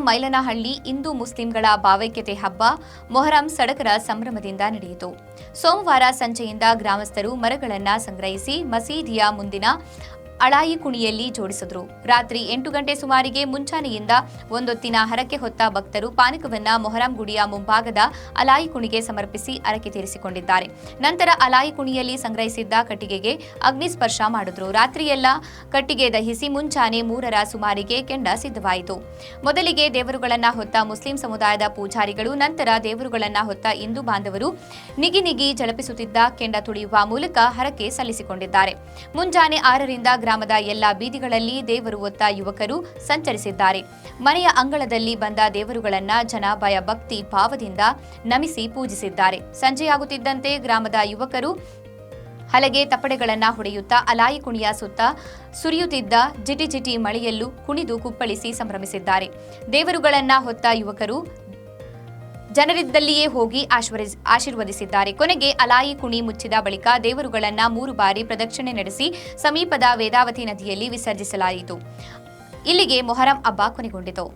ಮೈಲನಹಳ್ಳಿ ಹಿಂದೂ ಮುಸ್ಲಿಂಗಳ ಭಾವೈಕ್ಯತೆ ಹಬ್ಬ ಮೊಹರಂ ಸಡಗರ ಸಂಭ್ರಮದಿಂದ ನಡೆಯಿತು. ಸೋಮವಾರ ಸಂಜೆಯಿಂದ ಗ್ರಾಮಸ್ಥರು ಮರಗಳನ್ನು ಸಂಗ್ರಹಿಸಿ ಮಸೀದಿಯ ಮುಂದಿನ ಅಳಾಯಿ ಕುಣಿಯಲ್ಲಿ ಜೋಡಿಸಿದ್ರು. ರಾತ್ರಿ 8 ಗಂಟೆ ಸುಮಾರಿಗೆ ಮುಂಚಾನೆಯಿಂದ ಒಂದೊತ್ತಿನ ಹರಕೆ ಹೊತ್ತ ಭಕ್ತರು ಪಾನಕವನ್ನ ಮೊಹರಂ ಗುಡಿಯ ಮುಂಭಾಗದ ಅಲಾಯಿ ಕುಣಿಗೆ ಸಮರ್ಪಿಸಿ ಹರಕೆ ತೀರಿಸಿಕೊಂಡಿದ್ದಾರೆ. ನಂತರ ಅಲಾಯಿ ಕುಣಿಯಲ್ಲಿ ಸಂಗ್ರಹಿಸಿದ್ದ ಕಟ್ಟಿಗೆಗೆ ಅಗ್ನಿಸ್ಪರ್ಶ ಮಾಡಿದ್ರು. ರಾತ್ರಿಯೆಲ್ಲ ಕಟ್ಟಿಗೆ ದಹಿಸಿ ಮುಂಚಾನೆ 3ರ ಸುಮಾರಿಗೆ ಕೆಂಡ ಸಿದ್ಧವಾಯಿತು. ಮೊದಲಿಗೆ ದೇವರುಗಳನ್ನ ಹೊತ್ತ ಮುಸ್ಲಿಂ ಸಮುದಾಯದ ಪೂಜಾರಿಗಳು, ನಂತರ ದೇವರುಗಳನ್ನ ಹೊತ್ತ ಹಿಂದೂ ಬಾಂಧವರು ನಿಗಿ ಜಲಪಿಸುತ್ತಿದ್ದ ಕೆಂಡ ತುಳಿಯುವ ಮೂಲಕ ಹರಕೆ ಸಲ್ಲಿಸಿಕೊಂಡಿದ್ದಾರೆ. ಮುಂಜಾನೆ 6ರಿಂದ ಗ್ರಾಮದ ಎಲ್ಲ ಬೀದಿಗಳಲ್ಲಿ ದೇವರು ಹೊತ್ತ ಯುವಕರು ಸಂಚರಿಸಿದ್ದಾರೆ. ಮನೆಯ ಅಂಗಳದಲ್ಲಿ ಬಂದ ದೇವರುಗಳನ್ನ ಜನ ಭಯ ಭಕ್ತಿ ಭಾವದಿಂದ ನಮಿಸಿ ಪೂಜಿಸಿದ್ದಾರೆ. ಸಂಜೆಯಾಗುತ್ತಿದ್ದಂತೆ ಗ್ರಾಮದ ಯುವಕರು ಹಲಗೆ ತಪ್ಪಡೆಗಳನ್ನ ಹೊಡೆಯುತ್ತಾ ಅಲಾಯಿ ಕುಣಿಯ ಸುತ್ತ ಸುರಿಯುತ್ತಿದ್ದ ಜಿಟಿ ಮಳೆಯಲ್ಲೂ ಕುಣಿದು ಕುಪ್ಪಳಿಸಿ ಸಂಭ್ರಮಿಸಿದ್ದಾರೆ. ದೇವರುಗಳನ್ನ ಹೊತ್ತ ಯುವಕರು ಜನರಿದ್ದಲ್ಲಿಯೇ ಹೋಗಿ ಆಶೀರ್ವದಿಸಿದ್ದಾರೆ. ಕೊನೆಗೆ ಅಲಾಯಿ ಕುಣಿ ಮುಚ್ಚಿದ ಬಳಿಕ ದೇವರುಗಳನ್ನ 3 ಬಾರಿ ಪ್ರದಕ್ಷಿಣೆ ನಡೆಸಿ ಸಮೀಪದ ವೇದಾವತಿ ನದಿಯಲ್ಲಿ ವಿಸರ್ಜಿಸಲಾಯಿತು. ಇಲ್ಲಿಗೆ ಮೊಹರಂ ಹಬ್ಬ ಕೊನೆಗೊಂಡಿತು.